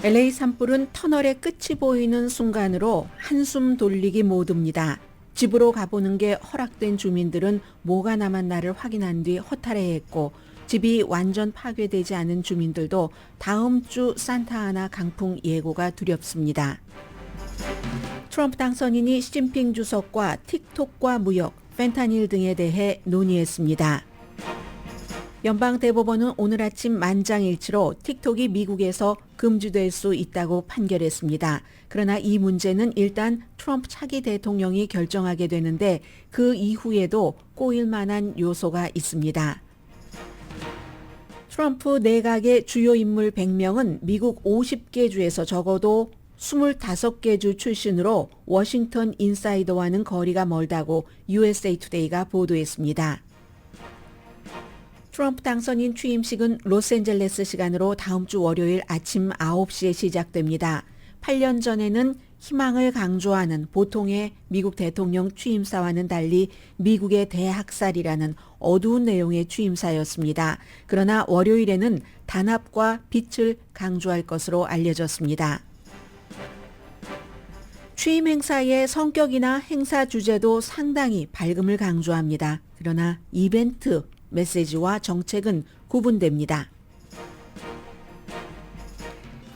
LA 산불은 터널의 끝이 보이는 순간으로 한숨 돌리기 모드입니다. 집으로 가보는 게 허락된 주민들은 뭐가 남았나를 확인한 뒤 허탈해했고, 집이 완전 파괴되지 않은 주민들도 다음 주 산타아나 강풍 예고가 두렵습니다. 트럼프 당선인이 시진핑 주석과 틱톡과 무역, 펜타닐 등에 대해 논의했습니다. 연방대법원은 오늘 아침 만장일치로 틱톡이 미국에서 금지될 수 있다고 판결했습니다. 그러나 이 문제는 일단 트럼프 차기 대통령이 결정하게 되는데 그 이후에도 꼬일 만한 요소가 있습니다. 트럼프 내각의 주요 인물 100명은 미국 50개 주에서 적어도 25개 주 출신으로 워싱턴 인사이더와는 거리가 멀다고 USA 투데이가 보도했습니다. 트럼프 당선인 취임식은 로스앤젤레스 시간으로 다음 주 월요일 아침 9시에 시작됩니다. 8년 전에는 희망을 강조하는 보통의 미국 대통령 취임사와는 달리 미국의 대학살이라는 어두운 내용의 취임사였습니다. 그러나 월요일에는 단합과 빛을 강조할 것으로 알려졌습니다. 취임 행사의 성격이나 행사 주제도 상당히 밝음을 강조합니다. 그러나 이벤트, 메시지와 정책은 구분됩니다.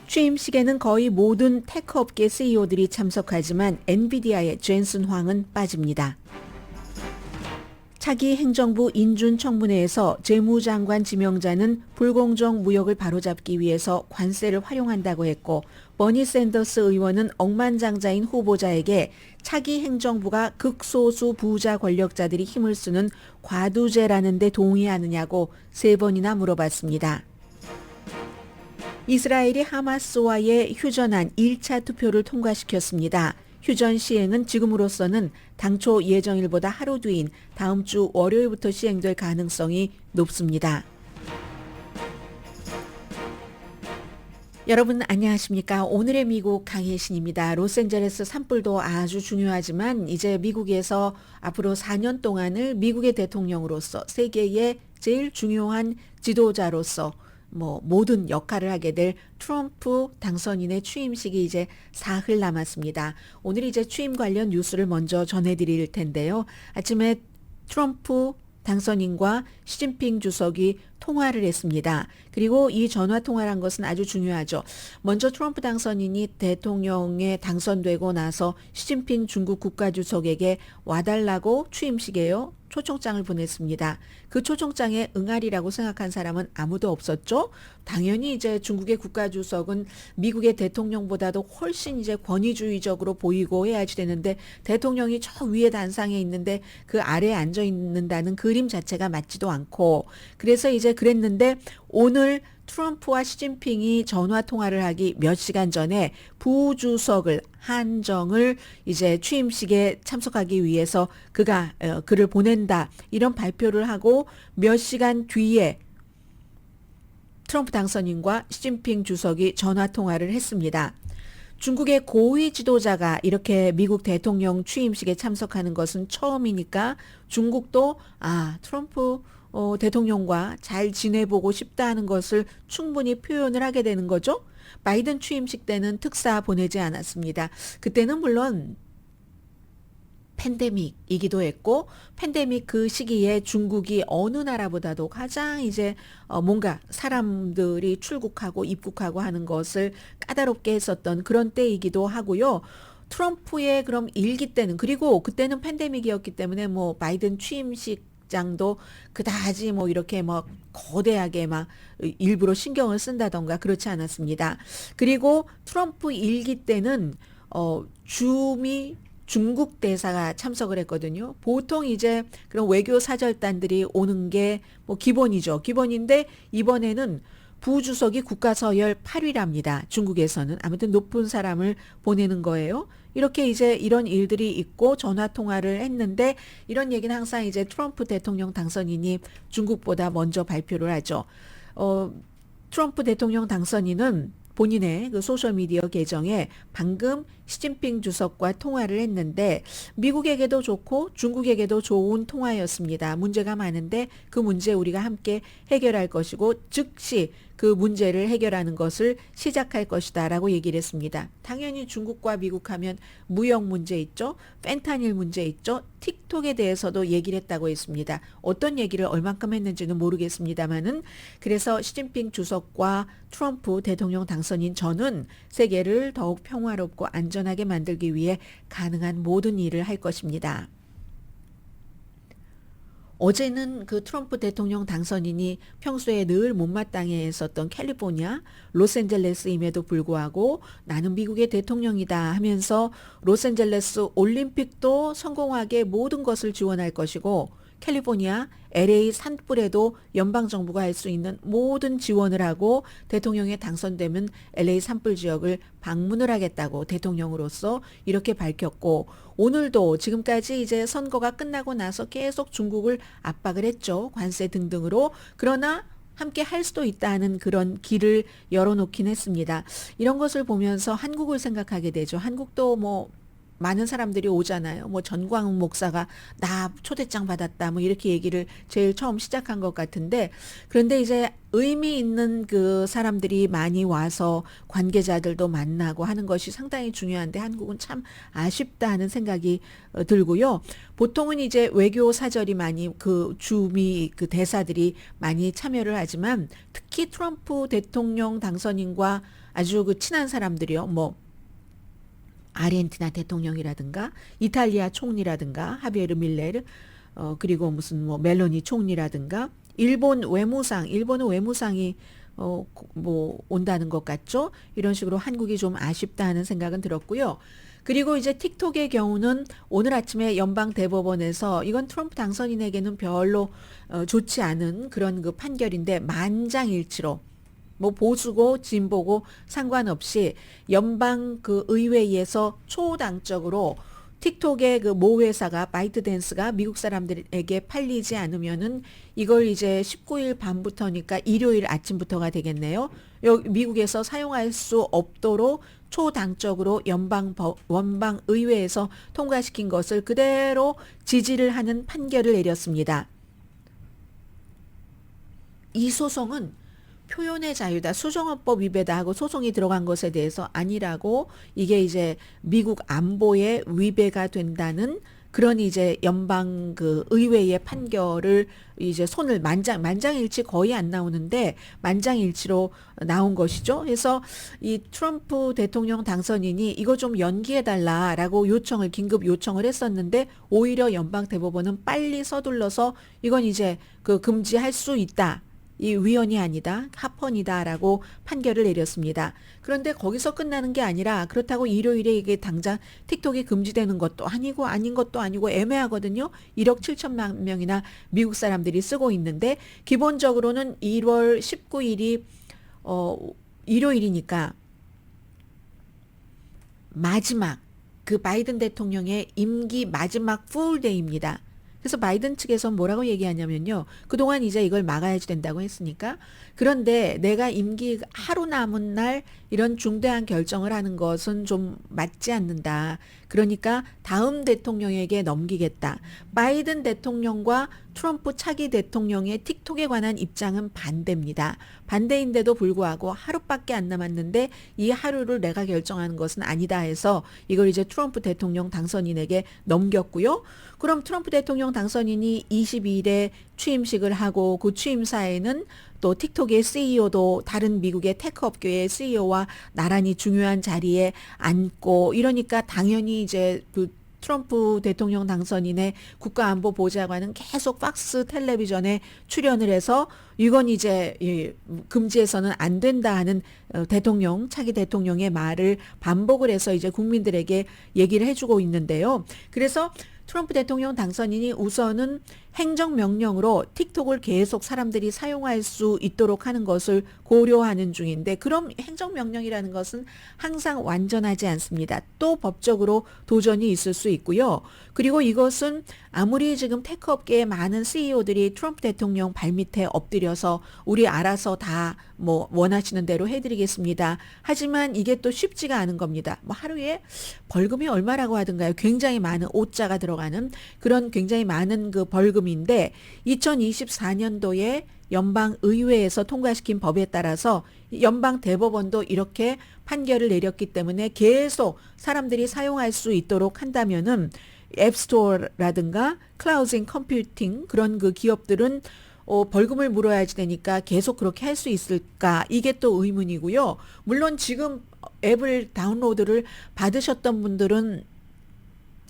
취임식에는 거의 모든 테크업계 CEO들이 참석하지만 엔비디아의 젠슨 황은 빠집니다. 차기 행정부 인준청문회에서 재무장관 지명자는 불공정 무역을 바로잡기 위해서 관세를 활용한다고 했고, 버니 샌더스 의원은 억만장자인 후보자에게 차기 행정부가 극소수 부자 권력자들이 힘을 쓰는 과두제라는 데 동의하느냐고 3번이나 물어봤습니다. 이스라엘이 하마스와의 휴전안 1차 투표를 통과시켰습니다. 휴전 시행은 지금으로서는 당초 예정일보다 하루 뒤인 다음 주 월요일부터 시행될 가능성이 높습니다. 여러분 안녕하십니까? 오늘의 미국 강혜신입니다. 로스앤젤레스 산불도 아주 중요하지만 이제 미국에서 앞으로 4년 동안을 미국의 대통령으로서 세계의 제일 중요한 지도자로서 모든 역할을 하게 될 트럼프 당선인의 취임식이 이제 사흘 남았습니다. 오늘 이제 취임 관련 뉴스를 먼저 전해드릴 텐데요. 아침에 트럼프 당선인과 시진핑 주석이 통화를 했습니다. 그리고 이 전화 통화를 한 것은 아주 중요하죠. 먼저 트럼프 당선인이 대통령에 당선되고 나서 시진핑 중국 국가주석에게 와달라고 취임식에요. 초청장을 보냈습니다. 그 초청장에 응하리라고 생각한 사람은 아무도 없었죠. 당연히 이제 중국의 국가주석은 미국의 대통령보다도 훨씬 이제 권위주의적으로 보이고 해야지 되는데 대통령이 저 위에 단상에 있는데 그 아래에 앉아 있는다는 그림 자체가 맞지도 않고 그래서 이제 그랬는데 오늘 트럼프와 시진핑이 전화 통화를 하기 몇 시간 전에 부주석을 한정을 이제 취임식에 참석하기 위해서 그를 보낸다 이런 발표를 하고 몇 시간 뒤에 트럼프 당선인과 시진핑 주석이 전화 통화를 했습니다. 중국의 고위 지도자가 이렇게 미국 대통령 취임식에 참석하는 것은 처음이니까 중국도 트럼프 대통령과 잘 지내보고 싶다는 것을 충분히 표현을 하게 되는 거죠. 바이든 취임식 때는 특사 보내지 않았습니다. 그때는 물론 팬데믹이기도 했고 팬데믹 그 시기에 중국이 어느 나라보다도 가장 이제 뭔가 사람들이 출국하고 입국하고 하는 것을 까다롭게 했었던 그런 때이기도 하고요. 트럼프의 그럼 일기 때는 그리고 그때는 팬데믹이었기 때문에 바이든 취임식 장도 그다지 이렇게 거대하게 일부러 신경을 쓴다던가 그렇지 않았습니다. 그리고 트럼프 일기 때는 중국 대사가 참석을 했거든요. 보통 이제 그런 외교 사절단들이 오는 게 기본이죠. 기본인데 이번에는 부주석이 국가서열 8위랍니다. 중국에서는 아무튼 높은 사람을 보내는 거예요. 이렇게 이제 이런 일들이 있고 전화 통화를 했는데 이런 얘기는 항상 이제 트럼프 대통령 당선인이 중국보다 먼저 발표를 하죠. 트럼프 대통령 당선인은 본인의 그 소셜미디어 계정에 방금 시진핑 주석과 통화를 했는데 미국에게도 좋고 중국에게도 좋은 통화였습니다. 문제가 많은데 그 문제 우리가 함께 해결할 것이고 즉시 그 문제를 해결하는 것을 시작할 것이다라고 얘기를 했습니다. 당연히 중국과 미국 하면 무역 문제 있죠. 펜타닐 문제 있죠. 틱톡에 대해서도 얘기를 했다고 했습니다. 어떤 얘기를 얼만큼 했는지는 모르겠습니다만은 그래서 시진핑 주석과 트럼프 대통령 당선인 저는 세계를 더욱 평화롭고 안전하게 만들기 위해 가능한 모든 일을 할 것입니다. 어제는 그 트럼프 대통령 당선인이 평소에 늘 못마땅해 했었던 캘리포니아, 로스앤젤레스임에도 불구하고 나는 미국의 대통령이다 하면서 로스앤젤레스 올림픽도 성공하게 모든 것을 지원할 것이고 캘리포니아, LA 산불에도 연방정부가 할 수 있는 모든 지원을 하고 대통령에 당선되면 LA 산불 지역을 방문을 하겠다고 대통령으로서 이렇게 밝혔고 오늘도 지금까지 이제 선거가 끝나고 나서 계속 중국을 압박을 했죠. 관세 등등으로. 그러나 함께 할 수도 있다는 그런 길을 열어놓긴 했습니다. 이런 것을 보면서 한국을 생각하게 되죠. 한국도 뭐 많은 사람들이 오잖아요. 뭐 전광훈 목사가 나 초대장 받았다 뭐 이렇게 얘기를 제일 처음 시작한 것 같은데 그런데 이제 의미 있는 그 사람들이 많이 와서 관계자들도 만나고 하는 것이 상당히 중요한데 한국은 참 아쉽다 하는 생각이 들고요. 보통은 이제 외교 사절이 많이 그 주미 그 대사들이 많이 참여를 하지만 특히 트럼프 대통령 당선인과 아주 그 친한 사람들이요. 뭐 아르헨티나 대통령이라든가 이탈리아 총리라든가 하비에르 밀레르 그리고 무슨 뭐 멜로니 총리라든가 일본은 외무상이 뭐 온다는 것 같죠. 이런 식으로 한국이 좀 아쉽다 하는 생각은 들었고요. 그리고 이제 틱톡의 경우는 오늘 아침에 연방 대법원에서 이건 트럼프 당선인에게는 별로 좋지 않은 그런 그 판결인데 만장일치로 뭐 보수고 진보고 상관없이 연방 그 의회에서 초당적으로 틱톡의 그 모 회사가 바이트댄스가 미국 사람들에게 팔리지 않으면은 이걸 이제 19일 밤부터니까 일요일 아침부터가 되겠네요. 미국에서 사용할 수 없도록 초당적으로 원방 의회에서 통과시킨 것을 그대로 지지를 하는 판결을 내렸습니다. 이 소송은 표현의 자유다. 수정헌법 위배다 하고 소송이 들어간 것에 대해서 아니라고 이게 이제 미국 안보에 위배가 된다는 그런 이제 연방 그 의회의 판결을 이제 손을 만장일치 거의 안 나오는데 만장일치로 나온 것이죠. 그래서 이 트럼프 대통령 당선인이 이거 좀 연기해달라라고 긴급 요청을 했었는데 오히려 연방 대법원은 빨리 서둘러서 이건 이제 그 금지할 수 있다. 이 위헌이 아니다, 합헌이다라고 판결을 내렸습니다. 그런데 거기서 끝나는 게 아니라 그렇다고 일요일에 이게 당장 틱톡이 금지되는 것도 아니고 아닌 것도 아니고 애매하거든요. 1억 7천만 명이나 미국 사람들이 쓰고 있는데 기본적으로는 1월 19일이 일요일이니까 마지막 그 바이든 대통령의 임기 마지막 풀데이입니다. 그래서 바이든 측에서 뭐라고 얘기하냐면요. 그동안 이제 이걸 막아야지 된다고 했으니까. 그런데 내가 임기 하루 남은 날 이런 중대한 결정을 하는 것은 좀 맞지 않는다. 그러니까 다음 대통령에게 넘기겠다. 바이든 대통령과 트럼프 차기 대통령의 틱톡에 관한 입장은 반대입니다. 반대인데도 불구하고 하루밖에 안 남았는데 이 하루를 내가 결정하는 것은 아니다 해서 이걸 이제 트럼프 대통령 당선인에게 넘겼고요. 그럼 트럼프 대통령 당선인이 22일에 취임식을 하고 그 취임사에는 또 틱톡의 CEO도 다른 미국의 테크 업계의 CEO와 나란히 중요한 자리에 앉고 이러니까 당연히 이제 그 트럼프 대통령 당선인의 국가안보보좌관은 계속 팍스 텔레비전에 출연을 해서 이건 이제 금지해서는 안 된다 하는 차기 대통령의 말을 반복을 해서 이제 국민들에게 얘기를 해주고 있는데요. 그래서 트럼프 대통령 당선인이 우선은 행정명령으로 틱톡을 계속 사람들이 사용할 수 있도록 하는 것을 고려하는 중인데 그럼 행정명령이라는 것은 항상 완전하지 않습니다. 또 법적으로 도전이 있을 수 있고요. 그리고 이것은 아무리 지금 테크업계의 많은 CEO들이 트럼프 대통령 발밑에 엎드려 넘겨서 우리 알아서 다 뭐 원하시는 대로 해드리겠습니다. 하지만 이게 또 쉽지가 않은 겁니다. 뭐 하루에 벌금이 얼마라고 하던가요? 굉장히 많은 오자가 들어가는 그런 굉장히 많은 그 벌금인데 2024년도에 연방의회에서 통과시킨 법에 따라서 연방 대법원도 이렇게 판결을 내렸기 때문에 계속 사람들이 사용할 수 있도록 한다면은 앱스토어라든가 클라우드 컴퓨팅 그런 그 기업들은 벌금을 물어야지 되니까 계속 그렇게 할 수 있을까? 이게 또 의문이고요. 물론 지금 앱을 다운로드를 받으셨던 분들은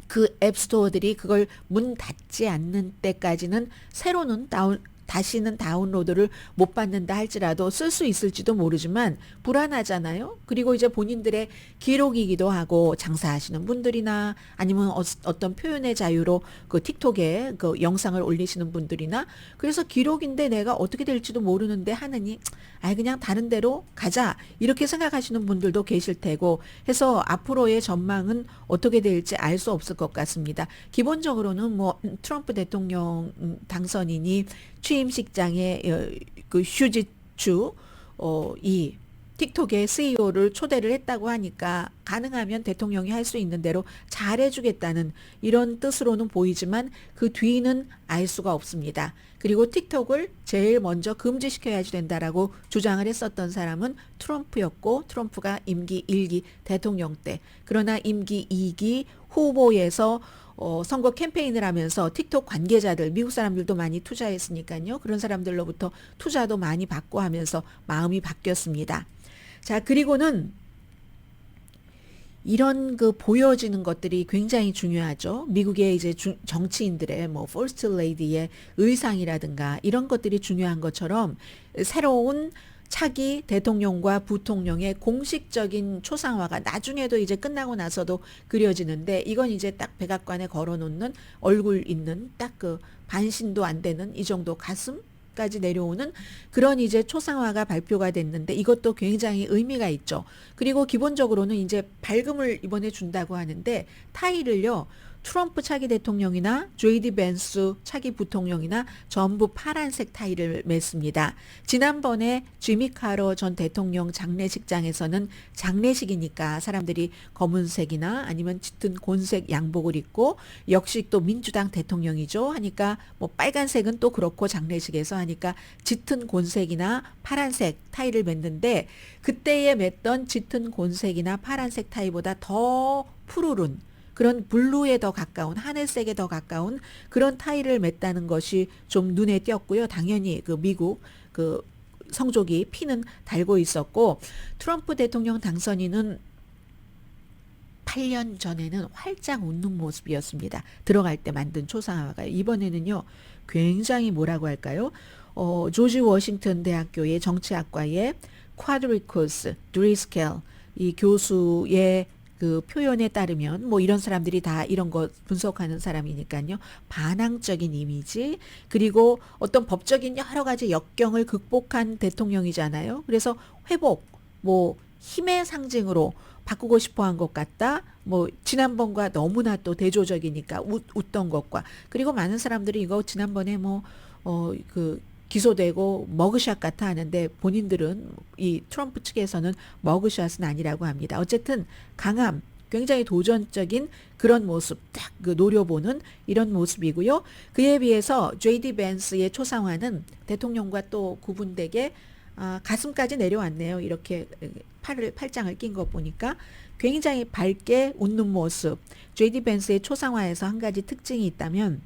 그 앱스토어들이 그걸 문 닫지 않는 때까지는 새로는 다시는 다운로드를 못 받는다 할지라도 쓸 수 있을지도 모르지만 불안하잖아요. 그리고 이제 본인들의 기록이기도 하고 장사하시는 분들이나 아니면 어떤 표현의 자유로 그 틱톡에 그 영상을 올리시는 분들이나 그래서 기록인데 내가 어떻게 될지도 모르는데 하느니 그냥 다른 데로 가자 이렇게 생각하시는 분들도 계실 테고 해서 앞으로의 전망은 어떻게 될지 알 수 없을 것 같습니다. 기본적으로는 뭐 트럼프 대통령 당선인이 취임식장에 그 슈지추 이 틱톡의 CEO를 초대를 했다고 하니까 가능하면 대통령이 할 수 있는 대로 잘해주겠다는 이런 뜻으로는 보이지만 그 뒤는 알 수가 없습니다. 그리고 틱톡을 제일 먼저 금지시켜야지 된다라고 주장을 했었던 사람은 트럼프였고 트럼프가 임기 1기 대통령 때 그러나 임기 2기 후보에서 선거 캠페인을 하면서 틱톡 관계자들 미국 사람들도 많이 투자했으니까요. 그런 사람들로부터 투자도 많이 받고 하면서 마음이 바뀌었습니다. 자, 그리고는 이런 그 보여지는 것들이 굉장히 중요하죠. 미국의 이제 정치인들의 뭐 퍼스트 레이디의 의상이라든가 이런 것들이 중요한 것처럼 새로운 차기 대통령과 부통령의 공식적인 초상화가 나중에도 이제 끝나고 나서도 그려지는데 이건 이제 딱 백악관에 걸어놓는 얼굴 있는 딱 그 반신도 안 되는 이 정도 가슴까지 내려오는 그런 이제 초상화가 발표가 됐는데 이것도 굉장히 의미가 있죠. 그리고 기본적으로는 이제 벌금을 이번에 준다고 하는데 타일을요. 트럼프 차기 대통령이나 JD 벤스 차기 부통령이나 전부 파란색 타일을 맸습니다. 지난번에 지미 카러 전 대통령 장례식장에서는 장례식이니까 사람들이 검은색이나 아니면 짙은 곤색 양복을 입고 역시 또 민주당 대통령이죠 하니까 뭐 빨간색은 또 그렇고 장례식에서 하니까 짙은 곤색이나 파란색 타일을 맸는데 그때에 맸던 짙은 곤색이나 파란색 타일보다 더 푸르른 그런 블루에 더 가까운 하늘색에 더 가까운 그런 타일을 맸다는 것이 좀 눈에 띄었고요. 당연히 그 미국 그 성조기 피는 달고 있었고 트럼프 대통령 당선인은 8년 전에는 활짝 웃는 모습이었습니다. 들어갈 때 만든 초상화가 이번에는요. 굉장히 뭐라고 할까요? 조지 워싱턴 대학교의 정치학과의 쿼드리코스 드리스켈 이 교수의 그 표현에 따르면 뭐 이런 사람들이 다 이런 거 분석하는 사람이니까요. 반항적인 이미지 그리고 어떤 법적인 여러 가지 역경을 극복한 대통령이잖아요. 그래서 회복 뭐 힘의 상징으로 바꾸고 싶어 한 것 같다. 뭐 지난번과 너무나 또 대조적이니까 웃던 것과 그리고 많은 사람들이 이거 지난번에 뭐 그 기소되고 머그샷 같아 하는데 본인들은 이 트럼프 측에서는 머그샷은 아니라고 합니다. 어쨌든 강함, 굉장히 도전적인 그런 모습 딱 그 노려보는 이런 모습이고요. 그에 비해서 JD 벤스의 초상화는 대통령과 또 구분되게 가슴까지 내려왔네요. 이렇게 팔짱을 낀 거 보니까 굉장히 밝게 웃는 모습. JD 벤스의 초상화에서 한 가지 특징이 있다면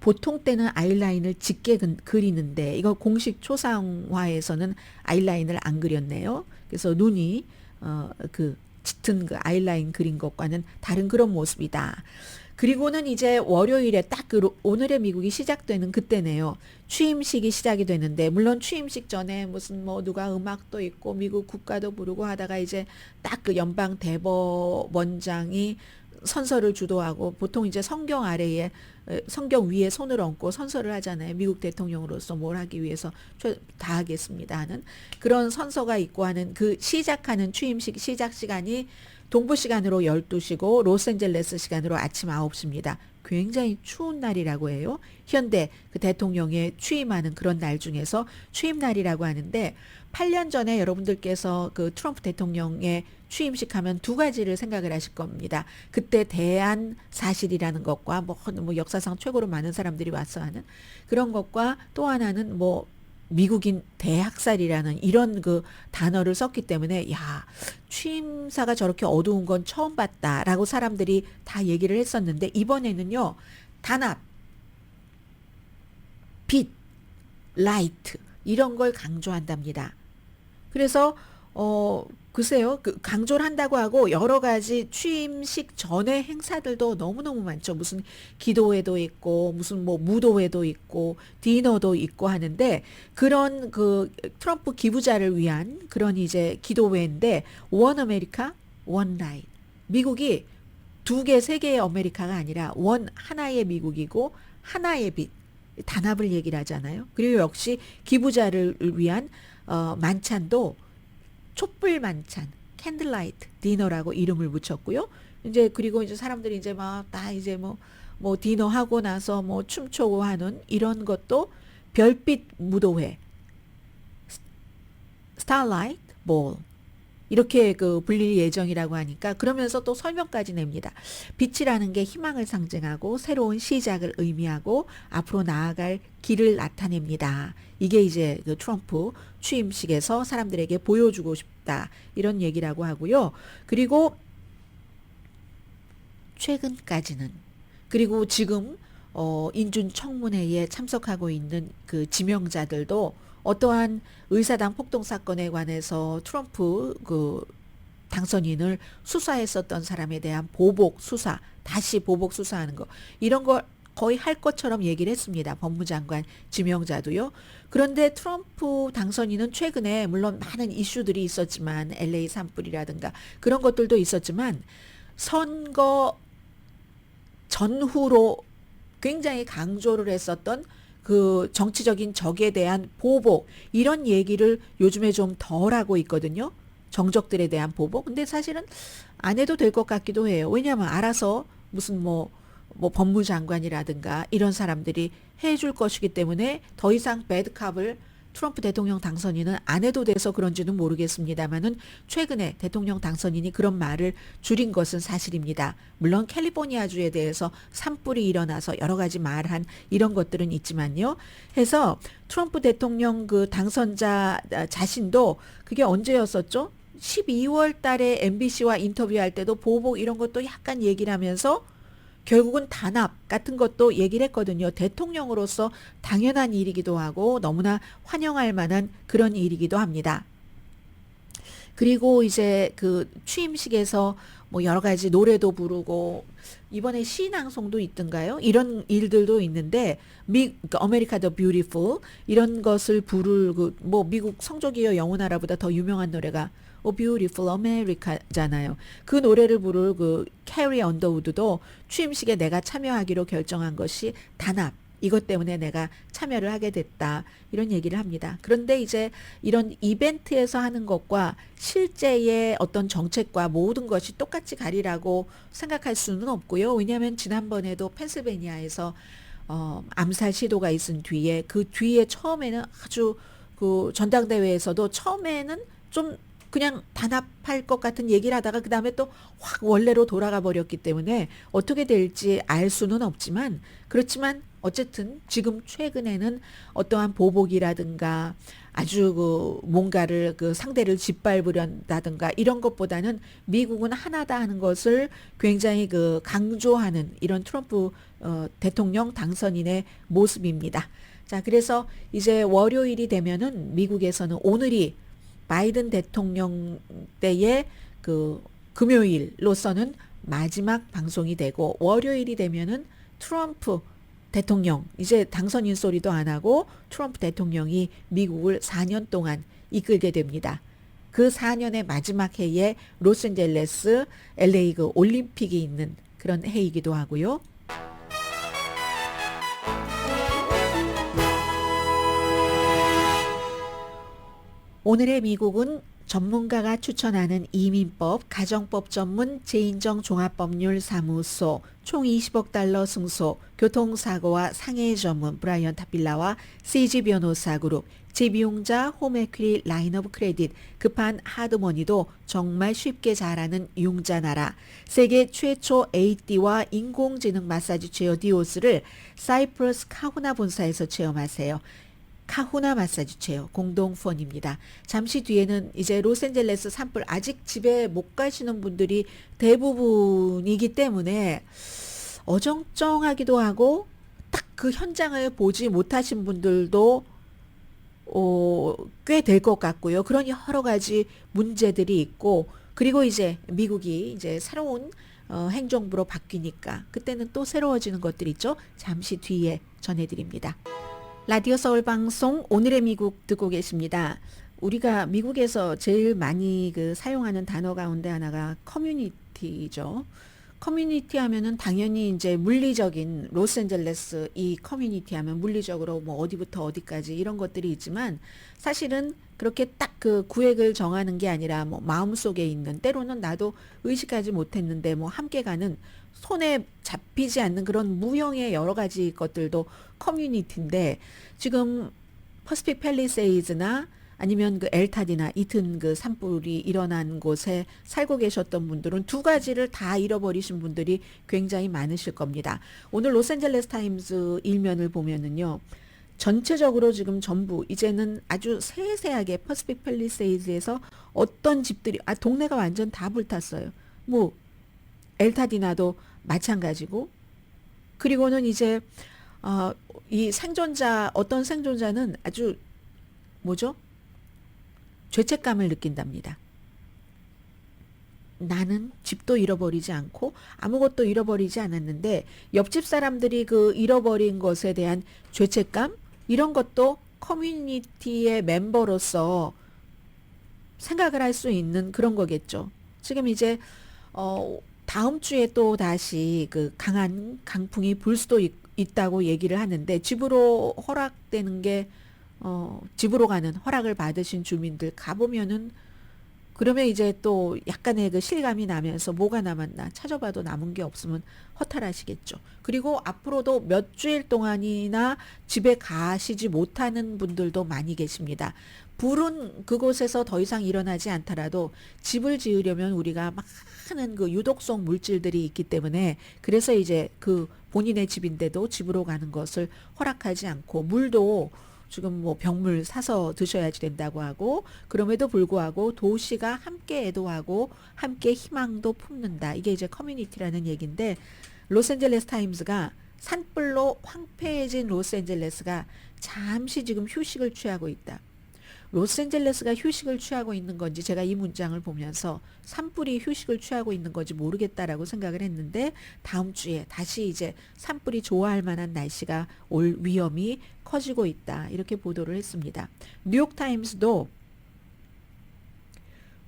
보통 때는 아이라인을 짙게 그리는데 이거 공식 초상화에서는 아이라인을 안 그렸네요. 그래서 눈이 그 짙은 그 아이라인 그린 것과는 다른 그런 모습이다. 그리고는 이제 월요일에 딱 그 오늘의 미국이 시작되는 그때네요. 취임식이 시작이 되는데 물론 취임식 전에 무슨 뭐 누가 음악도 있고 미국 국가도 부르고 하다가 이제 딱 그 연방 대법원장이 선서를 주도하고 보통 이제 성경 아래에 성경 위에 손을 얹고 선서를 하잖아요. 미국 대통령으로서 뭘 하기 위해서 다 하겠습니다 하는 그런 선서가 있고 하는 그 시작하는 취임식 시작 시간이 동부 시간으로 12시고 로스앤젤레스 시간으로 아침 9시입니다. 굉장히 추운 날이라고 해요. 현대 그 대통령에 취임하는 그런 날 중에서 취임날이라고 하는데 8년 전에 여러분들께서 그 트럼프 대통령의 취임식 하면 두 가지를 생각을 하실 겁니다. 그때 대한 사실이라는 것과 뭐 역사상 최고로 많은 사람들이 와서 하는 그런 것과 또 하나는 뭐 미국인 대학살이라는 이런 그 단어를 썼기 때문에 야, 취임사가 저렇게 어두운 건 처음 봤다라고 사람들이 다 얘기를 했었는데 이번에는요. 단합, 빛, 라이트 이런 걸 강조한답니다. 그래서 글쎄요. 그 강조를 한다고 하고 여러 가지 취임식 전에 행사들도 너무너무 많죠. 무슨 기도회도 있고 무슨 뭐 무도회도 있고 디너도 있고 하는데 그런 그 트럼프 기부자를 위한 그런 이제 기도회인데 원 아메리카, 원 라이트. 미국이 두 개, 세 개의 아메리카가 아니라 원 하나의 미국이고 하나의 빛. 단합을 얘기를 하잖아요. 그리고 역시 기부자를 위한 만찬도 촛불 만찬, 캔들라이트 디너라고 이름을 붙였고요. 이제 그리고 이제 사람들이 이제 막 다 이제 뭐 디너 하고 나서 뭐 춤추고 하는 이런 것도 별빛 무도회, 스타라이트 볼 이렇게 그 불릴 예정이라고 하니까 그러면서 또 설명까지 냅니다. 빛이라는 게 희망을 상징하고 새로운 시작을 의미하고 앞으로 나아갈 길을 나타냅니다. 이게 이제 그 트럼프 취임식에서 사람들에게 보여주고 싶다. 이런 얘기라고 하고요. 그리고 최근까지는 그리고 지금 인준 청문회에 참석하고 있는 그 지명자들도 어떠한 의사당 폭동 사건에 관해서 트럼프 그 당선인을 수사했었던 사람에 대한 보복 수사, 다시 보복 수사하는 거 이런 걸 거의 할 것처럼 얘기를 했습니다. 법무장관 지명자도요. 그런데 트럼프 당선인은 최근에 물론 많은 이슈들이 있었지만 LA 산불이라든가 그런 것들도 있었지만 선거 전후로 굉장히 강조를 했었던 그 정치적인 적에 대한 보복 이런 얘기를 요즘에 좀 덜 하고 있거든요. 정적들에 대한 보복. 근데 사실은 안 해도 될 것 같기도 해요. 왜냐하면 알아서 무슨 뭐 법무장관이라든가 이런 사람들이 해줄 것이기 때문에 더 이상 배드캅을 트럼프 대통령 당선인은 안 해도 돼서 그런지는 모르겠습니다만은 최근에 대통령 당선인이 그런 말을 줄인 것은 사실입니다. 물론 캘리포니아주에 대해서 산불이 일어나서 여러 가지 말한 이런 것들은 있지만요. 해서 트럼프 대통령 그 당선자 자신도 그게 언제였었죠? 12월 달에 MBC와 인터뷰할 때도 보복 이런 것도 약간 얘기를 하면서 결국은 단합 같은 것도 얘기를 했거든요. 대통령으로서 당연한 일이기도 하고 너무나 환영할 만한 그런 일이기도 합니다. 그리고 이제 그 취임식에서 뭐 여러 가지 노래도 부르고 이번에 시낭송도 있던가요? 이런 일들도 있는데 아메리카 더 뷰티풀 이런 것을 부를 그 뭐 미국 성조기여 영원하라보다 더 유명한 노래가 Beautiful America잖아요. 그 노래를 부를 그 캐리 언더우드도 취임식에 내가 참여하기로 결정한 것이 단합. 이것 때문에 내가 참여를 하게 됐다. 이런 얘기를 합니다. 그런데 이제 이런 이벤트에서 하는 것과 실제의 어떤 정책과 모든 것이 똑같이 가리라고 생각할 수는 없고요. 왜냐하면 지난번에도 펜실베니아에서 암살 시도가 있은 뒤에 그 뒤에 처음에는 아주 그 전당대회에서도 처음에는 좀 그냥 단합할 것 같은 얘기를 하다가 그 다음에 또 확 원래로 돌아가 버렸기 때문에 어떻게 될지 알 수는 없지만 그렇지만 어쨌든 지금 최근에는 어떠한 보복이라든가 아주 그 뭔가를 그 상대를 짓밟으려다든가 이런 것보다는 미국은 하나다 하는 것을 굉장히 그 강조하는 이런 트럼프 대통령 당선인의 모습입니다. 자, 그래서 이제 월요일이 되면은 미국에서는 오늘이 바이든 대통령 때의 그 금요일로서는 마지막 방송이 되고 월요일이 되면은 트럼프 대통령 이제 당선인 소리도 안 하고 트럼프 대통령이 미국을 4년 동안 이끌게 됩니다. 그 4년의 마지막 해에 로스앤젤레스 LA 그 올림픽이 있는 그런 해이기도 하고요. 오늘의 미국은 전문가가 추천하는 이민법, 가정법 전문 재인정 종합법률사무소, 총 20억 달러 승소, 교통사고와 상해 전문 브라이언 타필라와 CG 변호사 그룹, 제비용자 홈에퀴리 라인 오브 크레딧, 급한 하드머니도 정말 쉽게 잘하는 융자나라, 세계 최초 AD와 인공지능 마사지 체어 디오스를 사이프러스 카후나 본사에서 체험하세요. 카후나 마사지 체어 공동펀입니다. 잠시 뒤에는 이제 로스앤젤레스 산불 아직 집에 못 가시는 분들이 대부분이기 때문에 어정쩡하기도 하고 딱 그 현장을 보지 못하신 분들도 꽤 될 것 같고요. 그런 여러 가지 문제들이 있고, 그리고 이제 미국이 이제 새로운 행정부로 바뀌니까 그때는 또 새로워지는 것들 있죠. 잠시 뒤에 전해드립니다. 라디오 서울 방송 오늘의 미국 듣고 계십니다. 우리가 미국에서 제일 많이 사용하는 단어 가운데 하나가 커뮤니티죠. 커뮤니티 하면은 당연히 이제 물리적인 로스앤젤레스 이 커뮤니티 하면 물리적으로 뭐 어디부터 어디까지 이런 것들이 있지만 사실은 그렇게 딱 그 구획을 정하는 게 아니라 뭐 마음속에 있는, 때로는 나도 의식하지 못했는데 뭐 함께 가는, 손에 잡히지 않는 그런 무형의 여러 가지 것들도 커뮤니티인데, 지금 퍼시픽 팰리세이즈나 아니면 그 엘타디나 이튼 그 산불이 일어난 곳에 살고 계셨던 분들은 두 가지를 다 잃어버리신 분들이 굉장히 많으실 겁니다. 오늘 로스앤젤레스 타임즈 일면을 보면은요, 전체적으로 지금 전부 이제는 아주 세세하게 퍼시픽 팰리세이즈에서 어떤 집들이 동네가 완전 다 불탔어요. 뭐 엘타디나도 마찬가지고, 그리고는 이제 이 생존자, 어떤 생존자는 아주 뭐죠? 죄책감을 느낀답니다. 나는 집도 잃어버리지 않고 아무것도 잃어버리지 않았는데 옆집 사람들이 그 잃어버린 것에 대한 죄책감, 이런 것도 커뮤니티의 멤버로서 생각을 할 수 있는 그런 거겠죠. 지금 이제 다음 주에 또 다시 그 강한 강풍이 불 수도 있다고 얘기를 하는데, 집으로 허락되는 게 집으로 가는 허락을 받으신 주민들 가보면은, 그러면 이제 또 약간의 그 실감이 나면서 뭐가 남았나 찾아봐도 남은 게 없으면 허탈하시겠죠. 그리고 앞으로도 몇 주일 동안이나 집에 가시지 못하는 분들도 많이 계십니다. 불은 그곳에서 더 이상 일어나지 않더라도 집을 지으려면 우리가 많은 그 유독성 물질들이 있기 때문에, 그래서 이제 그 본인의 집인데도 집으로 가는 것을 허락하지 않고, 물도 지금 뭐 병물 사서 드셔야지 된다고 하고, 그럼에도 불구하고 도시가 함께 애도하고 함께 희망도 품는다. 이게 이제 커뮤니티라는 얘기인데, 로스앤젤레스 타임즈가 산불로 황폐해진 로스앤젤레스가 잠시 지금 휴식을 취하고 있다. 로스앤젤레스가 휴식을 취하고 있는 건지, 제가 이 문장을 보면서 산불이 휴식을 취하고 있는 건지 모르겠다라고 생각을 했는데, 다음 주에 다시 이제 산불이 좋아할 만한 날씨가 올 위험이 커지고 있다, 이렇게 보도를 했습니다. 뉴욕타임스도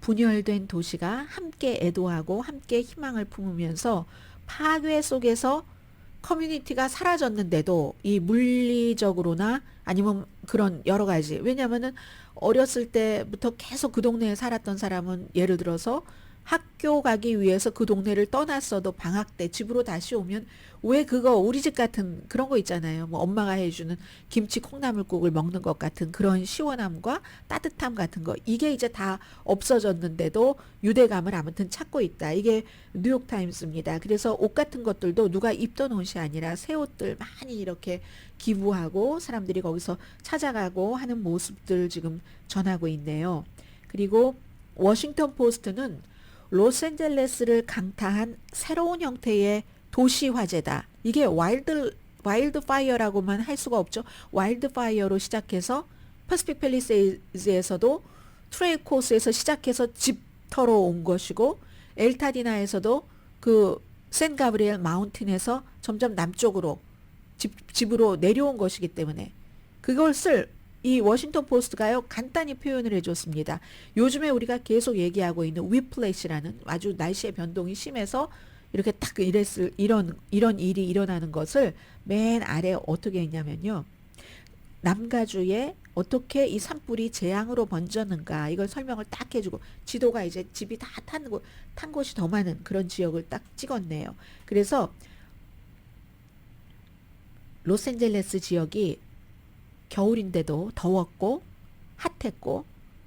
분열된 도시가 함께 애도하고 함께 희망을 품으면서 파괴 속에서 커뮤니티가 사라졌는데도 이 물리적으로나 아니면 그런 여러 가지, 왜냐하면은 어렸을 때부터 계속 그 동네에 살았던 사람은 예를 들어서 학교 가기 위해서 그 동네를 떠났어도 방학 때 집으로 다시 오면 왜 그거 우리 집 같은 그런 거 있잖아요. 뭐 엄마가 해주는 김치 콩나물국을 먹는 것 같은 그런 시원함과 따뜻함 같은 거, 이게 이제 다 없어졌는데도 유대감을 아무튼 찾고 있다. 이게 뉴욕타임스입니다. 그래서 옷 같은 것들도 누가 입던 옷이 아니라 새 옷들 많이 이렇게 기부하고 사람들이 거기서 찾아가고 하는 모습들 지금 전하고 있네요. 그리고 워싱턴 포스트는 로스앤젤레스를 강타한 새로운 형태의 도시 화재다. 이게 와일드 파이어라고만 할 수가 없죠. 와일드 파이어로 시작해서 퍼시픽 팰리세이즈에서도 트레일 코스에서 시작해서 집터로 온 것이고, 엘타디나에서도 그 샌 가브리엘 마운틴에서 점점 남쪽으로 집으로 내려온 것이기 때문에, 그것을 이 워싱턴 포스트가요 간단히 표현을 해줬습니다. 요즘에 우리가 계속 얘기하고 있는 위플래시라는, 아주 날씨의 변동이 심해서 이렇게 딱 이런 일이 일어나는 것을 맨 아래 어떻게 했냐면요, 남가주에 어떻게 이 산불이 재앙으로 번졌는가 이걸 설명을 딱 해주고 지도가 이제 집이 다 탄 곳이 더 많은 그런 지역을 딱 찍었네요. 그래서 로스앤젤레스 지역이 겨울인데도 더웠고 핫했고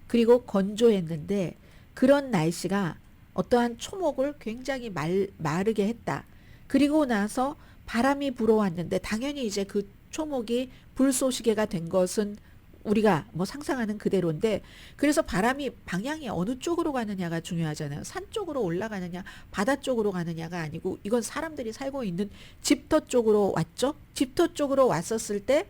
그리고 건조했는데 그런 날씨가 어떠한 초목을 굉장히 마르게 했다. 그리고 나서 바람이 불어왔는데 당연히 이제 그 초목이 불쏘시개가 된 것은 우리가 뭐 상상하는 그대로인데 그래서 바람이 방향이 어느 쪽으로 가느냐가 중요하잖아요. 산 쪽으로 올라가느냐 바다 쪽으로 가느냐가 아니고 이건 사람들이 살고 있는 집터 쪽으로 왔죠. 집터 쪽으로 왔었을 때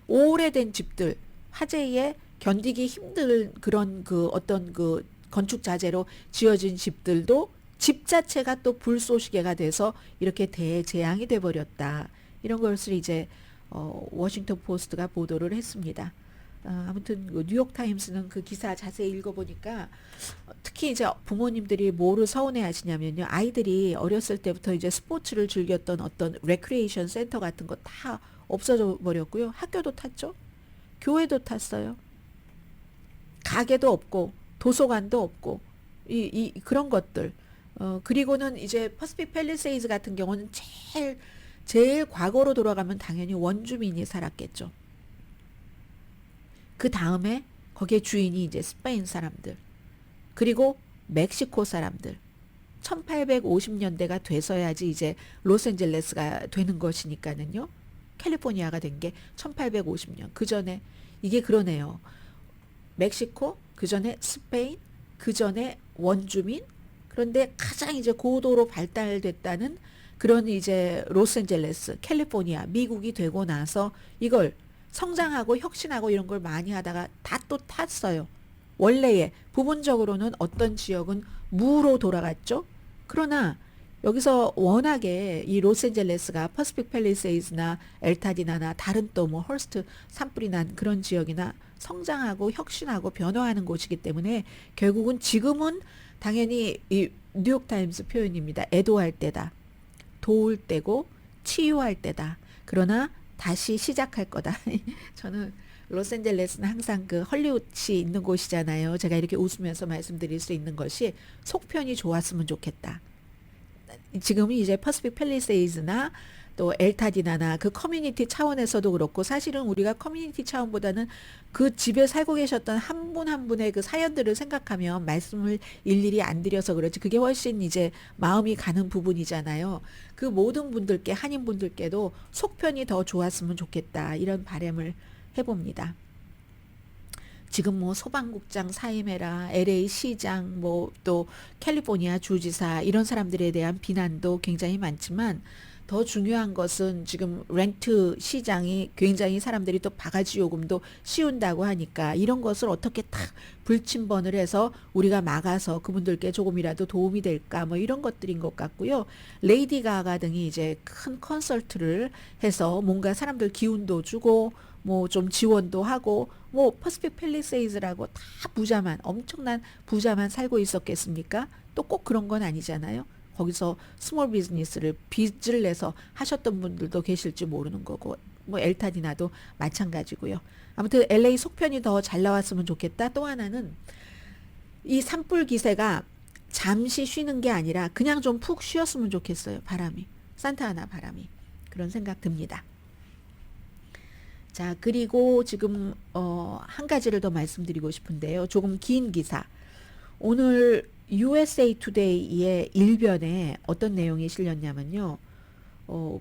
오래된 집들 화재에 견디기 힘든 그런 그 어떤 그 건축 자재로 지어진 집들도 집 자체가 또 불쏘시개가 돼서 이렇게 대재앙이 돼버렸다. 이런 것을 이제 워싱턴 포스트가 보도를 했습니다. 아무튼 그 뉴욕타임스는 그 기사 자세히 읽어보니까 특히 이제 부모님들이 뭐를 서운해 하시냐면요. 아이들이 어렸을 때부터 이제 스포츠를 즐겼던 어떤 레크리에이션 센터 같은 거 다 없어져 버렸고요. 학교도 탔죠. 교회도 탔어요. 가게도 없고 도서관도 없고 그런 것들. 그리고는 이제 퍼시픽 팰리세이즈 같은 경우는 제일 과거로 돌아가면 당연히 원주민이 살았겠죠. 그 다음에 거기에 주인이 이제 스페인 사람들 그리고 멕시코 사람들 1850년대가 돼서야지 이제 로스앤젤레스가 되는 것이니까는요. 캘리포니아가 된 게 1850년 그 전에 이게 그러네요. 멕시코 그 전에 스페인 그 전에 원주민 그런데 가장 이제 고도로 발달됐다는 그런 이제 로스앤젤레스 캘리포니아 미국이 되고 나서 이걸 성장하고 혁신하고 이런 걸 많이 하다가 다 또 탔어요. 원래의 부분적으로는 어떤 지역은 무로 돌아갔죠. 그러나 여기서 워낙에 이 로스앤젤레스가 퍼시픽 팰리세이즈나 엘타디나나 다른 또 뭐 헐스트 산불이 난 그런 지역이나 성장하고 혁신하고 변화하는 곳이기 때문에 결국은 지금은 당연히 이 뉴욕타임스 표현입니다. 애도할 때다. 도울 때고 치유할 때다. 그러나 다시 시작할 거다. 저는 로스앤젤레스는 항상 그 헐리우드이 있는 곳이잖아요. 제가 이렇게 웃으면서 말씀드릴 수 있는 것이 속편이 좋았으면 좋겠다. 지금은 이제 퍼시픽 팰리세이즈나 또 엘타디나나 그 커뮤니티 차원에서도 그렇고 사실은 우리가 커뮤니티 차원보다는 그 집에 살고 계셨던 한 분 한 분의 그 사연들을 생각하면 말씀을 일일이 안 드려서 그렇지 그게 훨씬 이제 마음이 가는 부분이잖아요. 그 모든 분들께 한인분들께도 속편이 더 좋았으면 좋겠다 이런 바람을 해봅니다. 지금 뭐 소방국장 사임해라, LA 시장, 뭐 또 캘리포니아 주지사 이런 사람들에 대한 비난도 굉장히 많지만 더 중요한 것은 지금 렌트 시장이 굉장히 사람들이 또 바가지 요금도 씌운다고 하니까 이런 것을 어떻게 딱 불침번을 해서 우리가 막아서 그분들께 조금이라도 도움이 될까 뭐 이런 것들인 것 같고요. 레이디 가가 등이 이제 큰 콘서트를 해서 뭔가 사람들 기운도 주고 뭐 좀 지원도 하고 뭐 퍼시픽 팰리세이즈라고 다 부자만 엄청난 부자만 살고 있었겠습니까? 또 꼭 그런 건 아니잖아요. 거기서 스몰 비즈니스를 빚을 내서 하셨던 분들도 계실지 모르는 거고 뭐 엘타디나도 마찬가지고요. 아무튼 LA 속편이 더 잘 나왔으면 좋겠다. 또 하나는 이 산불 기세가 잠시 쉬는 게 아니라 그냥 좀 푹 쉬었으면 좋겠어요. 바람이 산타아나 바람이 그런 생각 듭니다. 자 그리고 지금 한 가지를 더 말씀드리고 싶은데요. 조금 긴 기사 오늘 USA 투데이의 일변에 어떤 내용이 실렸냐면요.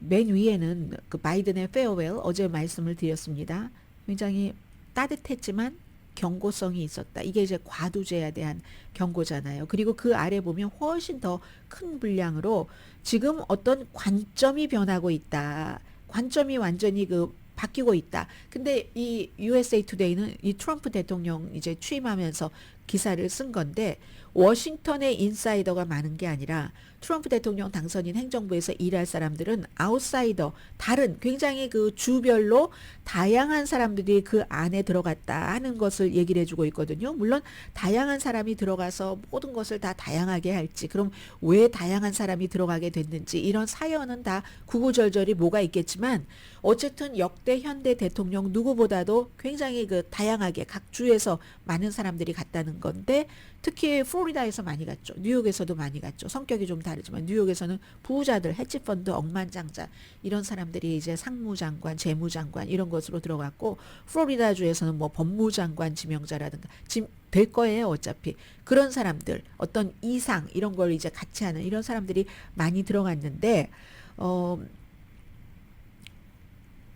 맨 위에는 그 바이든의 페어웰 어제 말씀을 드렸습니다. 굉장히 따뜻했지만 경고성이 있었다. 이게 이제 과두제에 대한 경고잖아요. 그리고 그 아래 보면 훨씬 더 큰 분량으로 지금 어떤 관점이 변하고 있다. 관점이 완전히 바뀌고 있다. 근데 이 USA 투데이는 이 트럼프 대통령 이제 취임하면서 기사를 쓴 건데 워싱턴에 인사이더가 많은 게 아니라 트럼프 대통령 당선인 행정부에서 일할 사람들은 아웃사이더, 다른 굉장히 그 주별로 다양한 사람들이 그 안에 들어갔다 하는 것을 얘기를 해주고 있거든요. 물론 다양한 사람이 들어가서 모든 것을 다 다양하게 할지, 그럼 왜 다양한 사람이 들어가게 됐는지 이런 사연은 다 구구절절이 뭐가 있겠지만 어쨌든 역대 현대 대통령 누구보다도 굉장히 그 다양하게 각 주에서 많은 사람들이 갔다는 건데 특히 플로리다에서 많이 갔죠. 뉴욕에서도 많이 갔죠. 성격이 좀 다르지만 뉴욕에서는 부자들, 헤지펀드, 억만장자 이런 사람들이 이제 상무장관, 재무장관 이런 것으로 들어갔고 플로리다주에서는 뭐 법무장관 지명자라든가 지금 될 거예요. 어차피 그런 사람들 어떤 이상 이런 걸 이제 같이 하는 이런 사람들이 많이 들어갔는데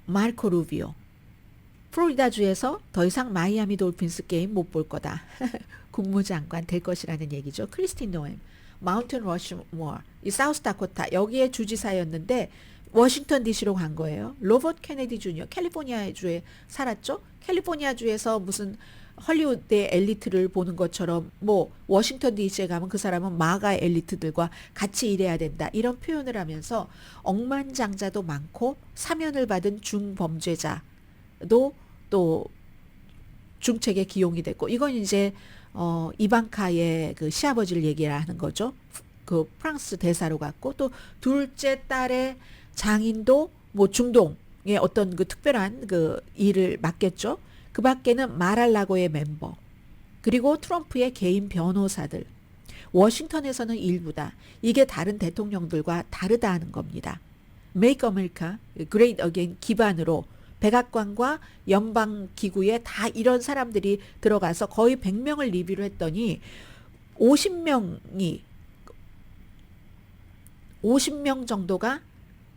마르코 루비오 플로리다주에서 더 이상 마이애미 돌핀스 게임 못 볼 거다. 국무장관 될 것이라는 얘기죠. 크리스틴 노엠, 마운틴 러시모어, 이 사우스다코타 여기에 주지사였는데 워싱턴 DC로 간 거예요. 로버트 케네디 주니어 캘리포니아주에 살았죠. 캘리포니아주에서 무슨 헐리우드의 엘리트를 보는 것처럼 뭐 워싱턴 DC에 가면 그 사람은 마가 엘리트들과 같이 일해야 된다 이런 표현을 하면서 억만장자도 많고 사면을 받은 중범죄자도 또 중책에 기용이 됐고 이건 이제 이방카의 그 시아버지를 얘기하는 거죠. 그 프랑스 대사로 갔고 또 둘째 딸의 장인도 뭐 중동의 어떤 그 특별한 그 일을 맡겠죠. 그 밖에는 마랄라고의 멤버 그리고 트럼프의 개인 변호사들 워싱턴에서는 일부다. 이게 다른 대통령들과 다르다 하는 겁니다. Make America Great Again 기반으로 백악관과 연방기구에 다 이런 사람들이 들어가서 거의 100명을 리뷰를 했더니 50명 정도가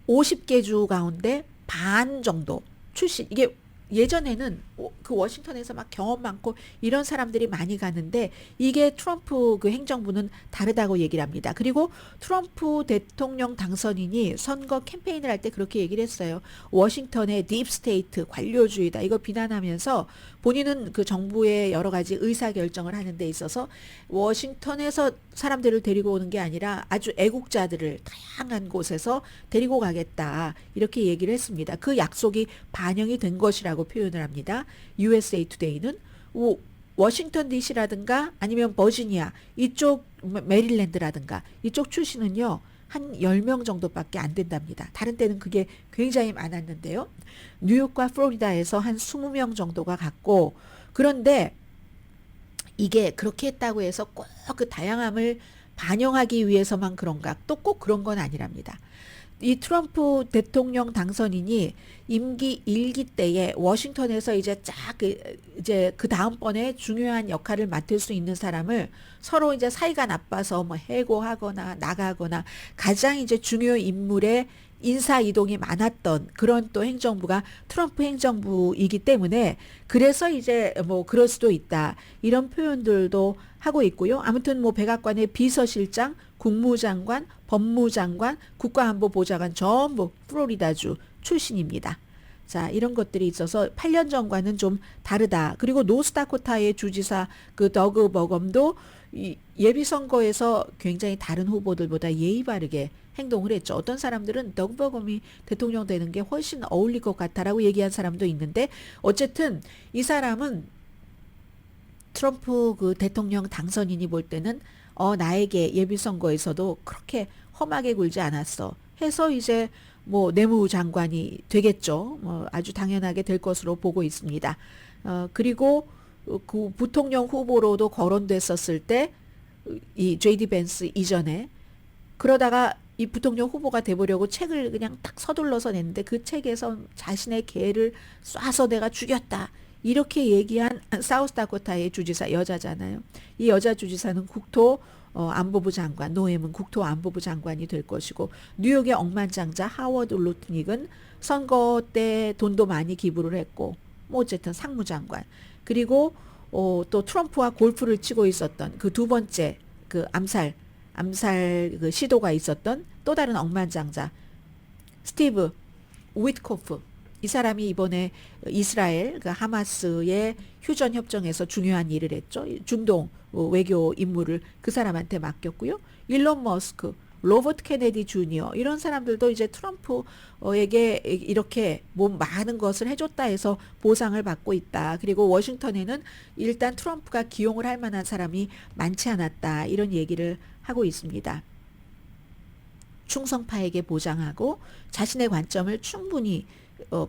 50개 주 가운데 반 정도 출신. 이게 예전에는 그 워싱턴에서 막 경험 많고 이런 사람들이 많이 가는데 이게 트럼프 그 행정부는 다르다고 얘기를 합니다. 그리고 트럼프 대통령 당선인이 선거 캠페인을 할 때 그렇게 얘기를 했어요. 워싱턴의 딥스테이트 관료주의다. 이거 비난하면서 본인은 그 정부의 여러 가지 의사결정을 하는 데 있어서 워싱턴에서 사람들을 데리고 오는 게 아니라 아주 애국자들을 다양한 곳에서 데리고 가겠다. 이렇게 얘기를 했습니다. 그 약속이 반영이 된 것이라고 표현을 합니다. USA Today는 워싱턴 DC라든가 아니면 버지니아 이쪽 메릴랜드라든가 이쪽 출신은요. 한 10명 정도밖에 안 된답니다. 다른 때는 그게 굉장히 많았는데요. 뉴욕과 플로리다에서 한 20명 정도가 갔고 그런데 이게 그렇게 했다고 해서 꼭 그 다양함을 반영하기 위해서만 그런가 또 꼭 그런 건 아니랍니다. 이 트럼프 대통령 당선인이 임기 1기 때에 워싱턴에서 이제 이제 그 다음번에 중요한 역할을 맡을 수 있는 사람을 서로 이제 사이가 나빠서 뭐 해고하거나 나가거나 가장 이제 중요 인물의 인사 이동이 많았던 그런 또 행정부가 트럼프 행정부이기 때문에 그래서 이제 뭐 그럴 수도 있다. 이런 표현들도 하고 있고요. 아무튼 뭐 백악관의 비서실장, 국무장관, 법무장관, 국가안보보좌관 전부 플로리다주 출신입니다. 자, 이런 것들이 있어서 8년 전과는 좀 다르다. 그리고 노스다코타의 주지사 그 더그 버검도 이 예비선거에서 굉장히 다른 후보들보다 예의 바르게 행동을 했죠. 어떤 사람들은 더그 버검이 대통령 되는 게 훨씬 어울릴 것 같다라고 얘기한 사람도 있는데 어쨌든 이 사람은 트럼프 그 대통령 당선인이 볼 때는 나에게 예비선거에서도 그렇게 험하게 굴지 않았어. 해서 이제 뭐 내무장관이 되겠죠. 아주 당연하게 될 것으로 보고 있습니다. 그리고 그 부통령 후보로도 거론됐었을 때 이 JD 벤스 이전에 그러다가 이 부통령 후보가 돼보려고 책을 그냥 딱 서둘러서 냈는데 그 책에서 자신의 개를 쏴서 내가 죽였다. 이렇게 얘기한 사우스다코타의 주지사 여자잖아요. 이 여자 주지사는 안보부 장관, 노엠은 국토안보부 장관이 될 것이고 뉴욕의 억만장자 하워드 루트닉은 선거 때 돈도 많이 기부를 했고 뭐 어쨌든 상무장관 그리고 또 트럼프와 골프를 치고 있었던 그 두 번째 그 암살 그 시도가 있었던 또 다른 억만장자 스티브 위트코프 이 사람이 이번에 이스라엘 그 하마스의 휴전 협정에서 중요한 일을 했죠. 중동 외교 임무를 그 사람한테 맡겼고요. 일론 머스크, 로버트 케네디 주니어 이런 사람들도 이제 트럼프에게 이렇게 뭐 많은 것을 해줬다 해서 보상을 받고 있다. 그리고 워싱턴에는 일단 트럼프가 기용을 할 만한 사람이 많지 않았다. 이런 얘기를 하고 있습니다. 충성파에게 보장하고 자신의 관점을 충분히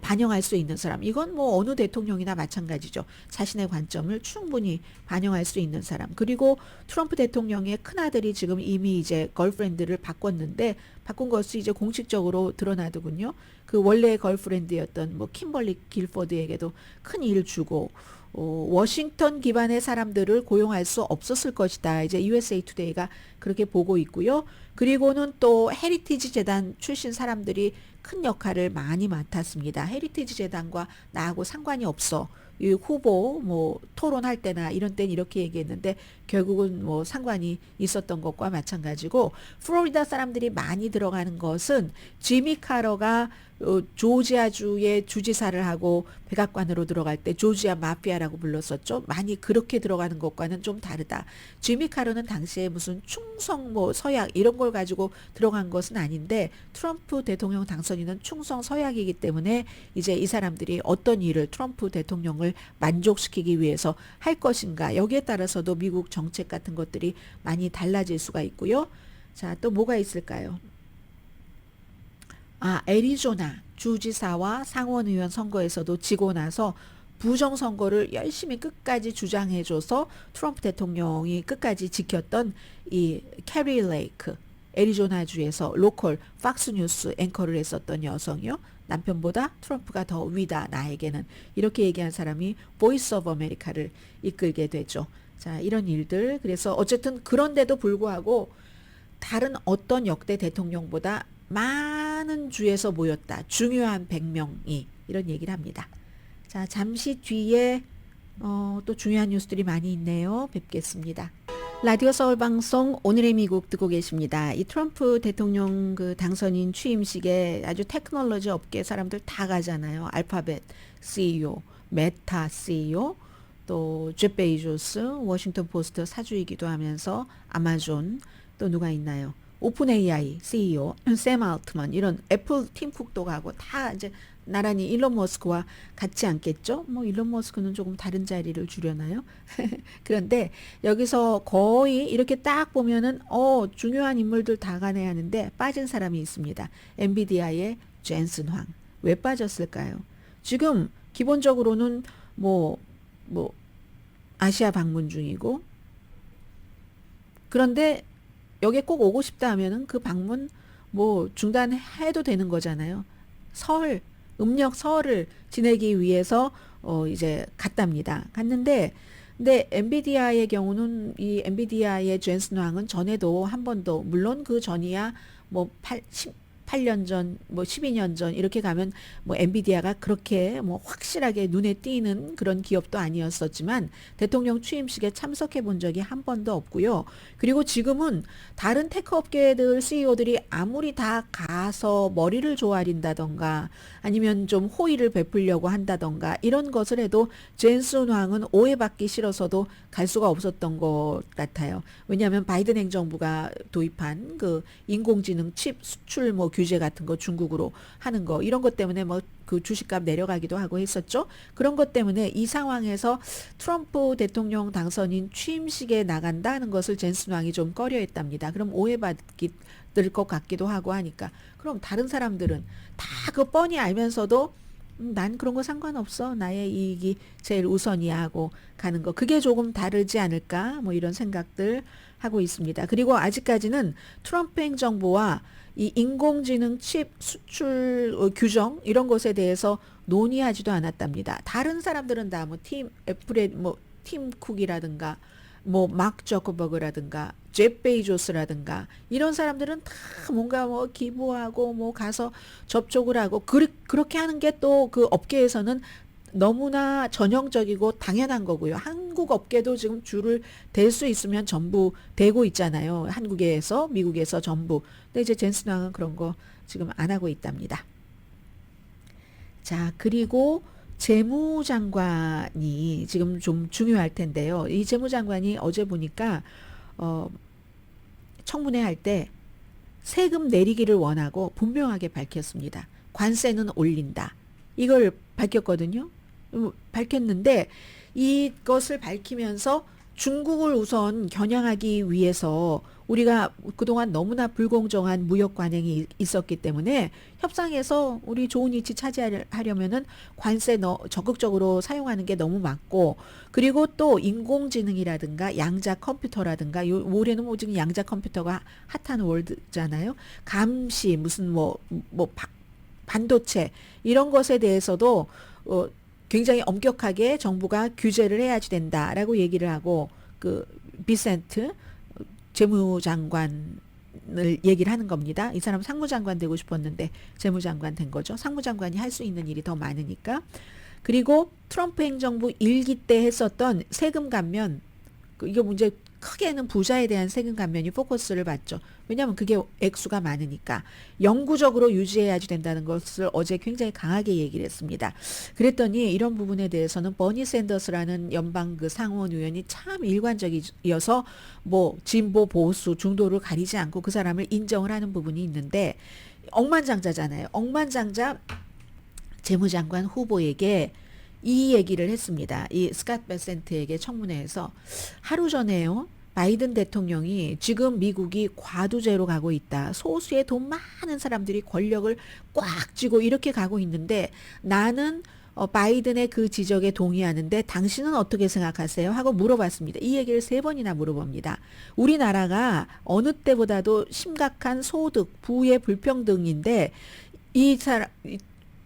반영할 수 있는 사람. 이건 뭐 어느 대통령이나 마찬가지죠. 자신의 관점을 충분히 반영할 수 있는 사람. 그리고 트럼프 대통령의 큰아들이 지금 이미 이제 걸프렌드를 바꿨는데 바꾼 것이 이제 공식적으로 드러나더군요. 그 원래 걸프렌드였던 뭐 kimberly guilford에게도 큰 일을 주고 워싱턴 기반의 사람들을 고용할 수 없었을 것이다. 이제 USA Today가 그렇게 보고 있고요. 그리고는 또 헤리티지 재단 출신 사람들이 큰 역할을 많이 맡았습니다. 헤리티지 재단과 나하고 상관이 없어. 이 후보 뭐 토론할 때나 이런 때는 이렇게 얘기했는데 결국은 뭐 상관이 있었던 것과 마찬가지고 플로리다 사람들이 많이 들어가는 것은 지미 카러가 조지아주의 주지사를 하고 백악관으로 들어갈 때 조지아 마피아라고 불렀었죠. 많이 그렇게 들어가는 것과는 좀 다르다. 지미 카러는 당시에 무슨 충성 뭐 서약 이런 걸 가지고 들어간 것은 아닌데 트럼프 대통령 당선인은 충성 서약이기 때문에 이제 이 사람들이 어떤 일을 트럼프 대통령을 만족시키기 위해서 할 것인가 여기에 따라서도 미국 정책 같은 것들이 많이 달라질 수가 있고요. 자, 또 뭐가 있을까요? 애리조나 주지사와 상원의원 선거에서도 지고 나서 부정선거를 열심히 끝까지 주장해줘서 트럼프 대통령이 끝까지 지켰던 이 캐리 레이크, 애리조나주에서 로컬 팍스뉴스 앵커를 했었던 여성이요. 남편보다 트럼프가 더 위다 나에게는 이렇게 얘기한 사람이 보이스 오브 아메리카를 이끌게 되죠. 자, 이런 일들. 그래서 어쨌든 그런데도 불구하고 다른 어떤 역대 대통령보다 많은 주에서 모였다. 중요한 100명이 이런 얘기를 합니다. 자, 잠시 뒤에 또 중요한 뉴스들이 많이 있네요. 뵙겠습니다. 라디오 서울 방송 오늘의 미국 듣고 계십니다. 이 트럼프 대통령 그 당선인 취임식에 아주 테크놀로지 업계 사람들 다 가잖아요. 알파벳 CEO, 메타 CEO, 또 제프 베이조스, 워싱턴 포스트 사주이기도 하면서 아마존, 또 누가 있나요? 오픈 AI CEO, 샘 알트만 이런 애플 팀 쿡도 가고 다 이제 나란히 일론 머스크와 같지 않겠죠? 뭐 일론 머스크는 조금 다른 자리를 주려나요? 그런데 여기서 거의 이렇게 딱 보면은 중요한 인물들 다 가네 하는데 빠진 사람이 있습니다. 엔비디아의 젠슨 황. 왜 빠졌을까요? 지금 기본적으로는 뭐 아시아 방문 중이고 그런데 여기에 꼭 오고 싶다 하면은 그 방문 뭐 중단해도 되는 거잖아요. 음력 설을 지내기 위해서 이제 갔답니다. 갔는데 근데 엔비디아의 경우는 이 엔비디아의 젠슨 황은 전에도 한 번도 물론 그 전이야 뭐 8년 전, 뭐 12년 전 이렇게 가면 뭐 엔비디아가 그렇게 뭐 확실하게 눈에 띄는 그런 기업도 아니었었지만 대통령 취임식에 참석해 본 적이 한 번도 없고요. 그리고 지금은 다른 테크 업계들 CEO들이 아무리 다 가서 머리를 조아린다던가 아니면 좀 호의를 베풀려고 한다던가 이런 것을 해도 젠슨 황은 오해받기 싫어서도 갈 수가 없었던 것 같아요. 왜냐하면 바이든 행정부가 도입한 그 인공지능 칩 수출 뭐 규제 같은 거 중국으로 하는 거 이런 것 때문에 뭐 그 주식값 내려가기도 하고 했었죠. 그런 것 때문에 이 상황에서 트럼프 대통령 당선인 취임식에 나간다는 것을 젠슨 황이 좀 꺼려했답니다. 그럼 오해받기 될 것 같기도 하고 하니까 그럼 다른 사람들은 다 그 뻔히 알면서도 난 그런 거 상관없어. 나의 이익이 제일 우선이야 하고 가는 거. 그게 조금 다르지 않을까? 뭐 이런 생각들 하고 있습니다. 그리고 아직까지는 트럼프 행정부와 이 인공지능 칩 수출 규정 이런 것에 대해서 논의하지도 않았답니다. 다른 사람들은 다 뭐 애플의 뭐 팀 쿡이라든가 뭐 마크 저커버그라든가 제프 베이조스라든가 이런 사람들은 다 뭔가 뭐 기부하고 뭐 가서 접촉을 하고 그렇게 하는 게 또 그 업계에서는 너무나 전형적이고 당연한 거고요. 한국 업계도 지금 줄을 댈 수 있으면 전부 대고 있잖아요. 한국에서 미국에서 전부. 근데 이제 젠슨 황은 그런 거 지금 안 하고 있답니다. 자, 그리고 재무장관이 지금 좀 중요할 텐데요. 이 재무장관이 어제 보니까 어, 청문회 할 때 세금 내리기를 원하고 분명하게 밝혔습니다. 관세는 올린다. 이걸 밝혔거든요. 밝혔는데 이것을 밝히면서 중국을 우선 겨냥하기 위해서 우리가 그동안 너무나 불공정한 무역 관행이 있었기 때문에 협상에서 우리 좋은 위치 차지하려면은 관세 적극적으로 사용하는 게 너무 맞고, 그리고 또 인공지능이라든가 양자 컴퓨터라든가 올해는 뭐 지금 양자 컴퓨터가 핫한 월드잖아요. 감시 무슨 반도체 이런 것에 대해서도 굉장히 엄격하게 정부가 규제를 해야지 된다라고 얘기를 하고, 그 비센트 재무장관을 얘기를 하는 겁니다. 이 사람 상무장관 되고 싶었는데 재무장관 된 거죠. 상무장관이 할 수 있는 일이 더 많으니까. 그리고 트럼프 행정부 1기 때 했었던 세금 감면, 이게 문제 크게는 부자에 대한 세금 감면이 포커스를 받죠. 왜냐하면 그게 액수가 많으니까 영구적으로 유지해야지 된다는 것을 어제 굉장히 강하게 얘기를 했습니다. 그랬더니 이런 부분에 대해서는 버니 샌더스라는 연방 그 상원 의원이 참 일관적이어서 뭐 진보 보수 중도를 가리지 않고 그 사람을 인정을 하는 부분이 있는데, 억만장자잖아요. 억만장자 재무장관 후보에게 이 얘기를 했습니다. 이 스캇 베센트에게 청문회에서 하루 전에요. 바이든 대통령이 지금 미국이 과두제로 가고 있다. 소수의 돈 많은 사람들이 권력을 꽉 쥐고 이렇게 가고 있는데 나는 바이든의 그 지적에 동의하는데 당신은 어떻게 생각하세요? 하고 물어봤습니다. 이 얘기를 3번이나 물어봅니다. 우리나라가 어느 때보다도 심각한 소득, 부의 불평등인데 이 사람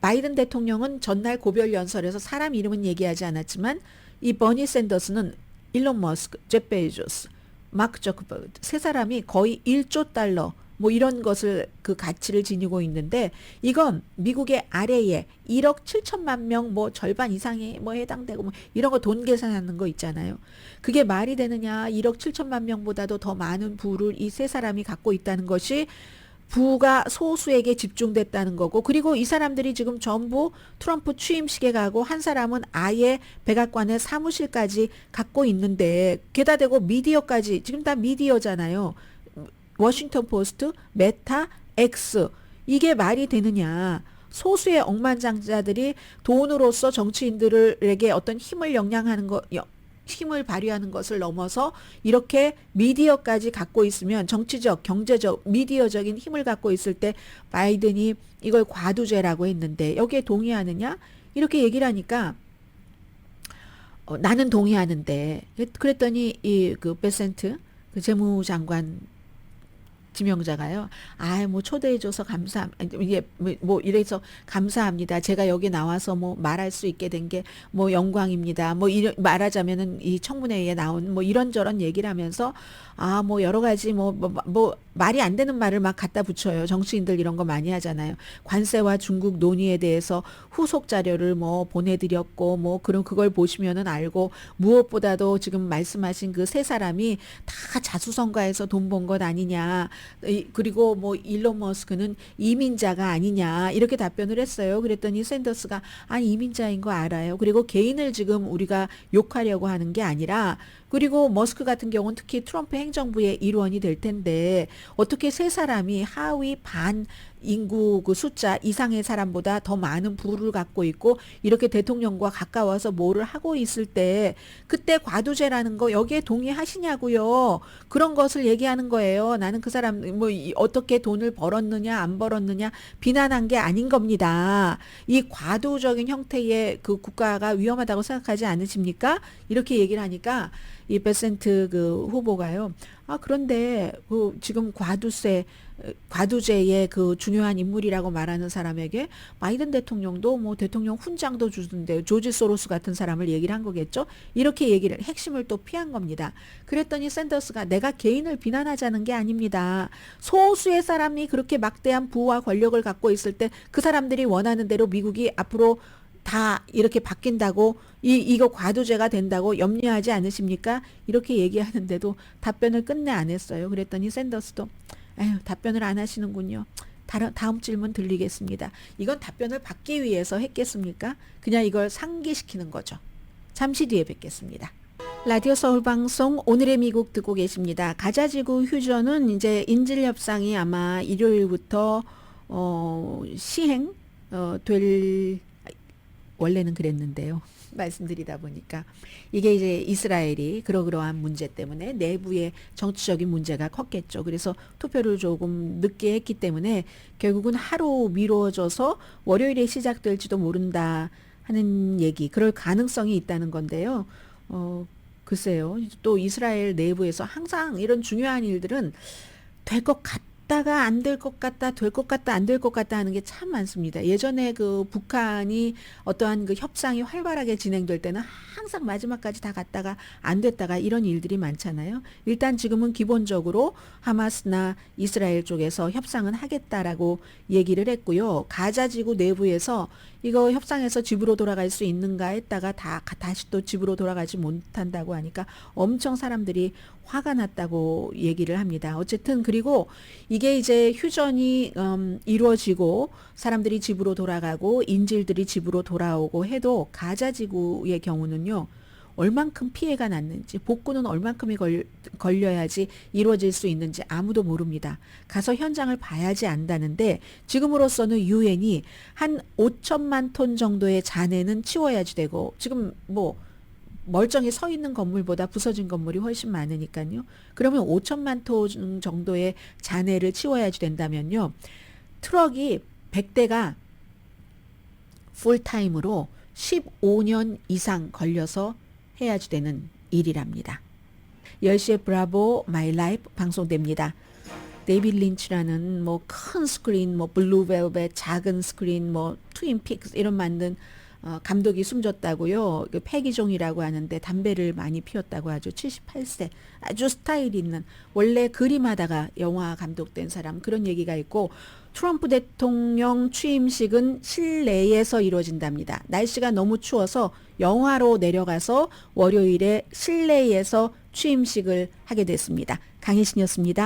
바이든 대통령은 전날 고별 연설에서 사람 이름은 얘기하지 않았지만 이 버니 샌더스는 일론 머스크, 제프 베조스, 마크 저커버그 세 사람이 거의 1조 달러 뭐 이런 것을 그 가치를 지니고 있는데, 이건 미국의 아래에 1억 7천만 명 뭐 절반 이상에 뭐 해당되고 뭐 이런 거 돈 계산하는 거 있잖아요. 그게 말이 되느냐. 1억 7천만 명보다도 더 많은 부를 이 세 사람이 갖고 있다는 것이 부가 소수에게 집중됐다는 거고, 그리고 이 사람들이 지금 전부 트럼프 취임식에 가고 한 사람은 아예 백악관의 사무실까지 갖고 있는데, 게다 대고 미디어까지 지금 다 미디어잖아요. 워싱턴 포스트, 메타, 엑스. 이게 말이 되느냐. 소수의 억만장자들이 돈으로서 정치인들에게 어떤 힘을 영향하는 거, 힘을 발휘하는 것을 넘어서 이렇게 미디어까지 갖고 있으면, 정치적, 경제적, 미디어적인 힘을 갖고 있을 때 바이든이 이걸 과두제라고 했는데 여기에 동의하느냐? 이렇게 얘기를 하니까 나는 동의하는데, 그랬더니 이 그 베센트 그 재무장관 지명자가요. 뭐 초대해줘서 이게 뭐 이래서 감사합니다. 제가 여기 나와서 뭐 말할 수 있게 된 게 뭐 영광입니다. 뭐 말하자면은 이 청문회에 나온 뭐 이런저런 얘기를 하면서 뭐 여러 가지 뭐 말이 안 되는 말을 막 갖다 붙여요. 정치인들 이런 거 많이 하잖아요. 관세와 중국 논의에 대해서 후속 자료를 뭐 보내드렸고 뭐 그걸 보시면은 알고, 무엇보다도 지금 말씀하신 그 세 사람이 다 자수성가해서 돈 번 것 아니냐. 그리고 뭐 일론 머스크는 이민자가 아니냐 이렇게 답변을 했어요. 그랬더니 샌더스가 이민자인 거 알아요. 그리고 개인을 지금 우리가 욕하려고 하는 게 아니라, 그리고 머스크 같은 경우는 특히 트럼프 행정부의 일원이 될 텐데 어떻게 세 사람이 하위 반 인구 그 숫자 이상의 사람보다 더 많은 부를 갖고 있고 이렇게 대통령과 가까워서 뭐를 하고 있을 때 그때 과두제라는 거 여기에 동의하시냐고요. 그런 것을 얘기하는 거예요. 나는 그 사람 뭐 어떻게 돈을 벌었느냐 안 벌었느냐 비난한 게 아닌 겁니다. 이 과도적인 형태의 그 국가가 위험하다고 생각하지 않으십니까? 이렇게 얘기를 하니까 이 베센트 그 후보가요. 그런데 그 지금 과두제의 그 중요한 인물이라고 말하는 사람에게 바이든 대통령도 뭐 대통령 훈장도 주던데 조지 소로스 같은 사람을 얘기를 한 거겠죠. 이렇게 얘기를 핵심을 또 피한 겁니다. 그랬더니 샌더스가 내가 개인을 비난하자는 게 아닙니다. 소수의 사람이 그렇게 막대한 부와 권력을 갖고 있을 때 그 사람들이 원하는 대로 미국이 앞으로 다 이렇게 바뀐다고 이거 과도제가 된다고 염려하지 않으십니까? 이렇게 얘기하는데도 답변을 끝내 안 했어요. 그랬더니 샌더스도 답변을 안 하시는군요. 다음 질문 드리겠습니다. 이건 답변을 받기 위해서 했겠습니까? 그냥 이걸 상기시키는 거죠. 잠시 뒤에 뵙겠습니다. 라디오 서울 방송 오늘의 미국 듣고 계십니다. 가자지구 휴전은 이제 인질 협상이 아마 일요일부터 시행 될 원래는 그랬는데요. 말씀드리다 보니까 이게 이제 이스라엘이 그러한 문제 때문에 내부의 정치적인 문제가 컸겠죠. 그래서 투표를 조금 늦게 했기 때문에 결국은 하루 미뤄져서 월요일에 시작될지도 모른다 하는 얘기, 그럴 가능성이 있다는 건데요. 글쎄요. 또 이스라엘 내부에서 항상 이런 중요한 일들은 될 것 같다가 안 될 것 같다, 될 것 같다, 안 될 것 같다 하는 게 참 많습니다. 예전에 그 북한이 어떠한 그 협상이 활발하게 진행될 때는 항상 마지막까지 다 갔다가 안 됐다가 이런 일들이 많잖아요. 일단 지금은 기본적으로 하마스나 이스라엘 쪽에서 협상은 하겠다라고 얘기를 했고요. 가자지구 내부에서 이거 협상해서 집으로 돌아갈 수 있는가 했다가 다시 또 집으로 돌아가지 못한다고 하니까 엄청 사람들이 화가 났다고 얘기를 합니다. 어쨌든 그리고 이게 이제 휴전이 이루어지고 사람들이 집으로 돌아가고 인질들이 집으로 돌아오고 해도 가자지구의 경우는요. 얼만큼 피해가 났는지, 복구는 얼만큼이 걸려야지 이루어질 수 있는지 아무도 모릅니다. 가서 현장을 봐야지 안다는데 지금으로서는 유엔이 한 5천만 톤 정도의 잔해는 치워야지 되고, 지금 뭐 멀쩡히 서 있는 건물보다 부서진 건물이 훨씬 많으니까요. 그러면 5천만 톤 정도의 잔해를 치워야지 된다면요. 트럭이 100대가 풀타임으로 15년 이상 걸려서 해야지 되는 일이랍니다. 10시에 브라보 마이 라이프 방송됩니다. 데이빗 린치라는 뭐 큰 스크린, 뭐 블루벨벳 작은 스크린, 뭐 트윈 픽스 이런 만든 감독이 숨졌다고요. 그 패기종이라고 하는데 담배를 많이 피웠다고 하죠. 78세. 아주 스타일 있는, 원래 그림하다가 영화 감독된 사람, 그런 얘기가 있고, 트럼프 대통령 취임식은 실내에서 이루어진답니다. 날씨가 너무 추워서 영하로 내려가서 월요일에 실내에서 취임식을 하게 됐습니다. 강혜신이었습니다.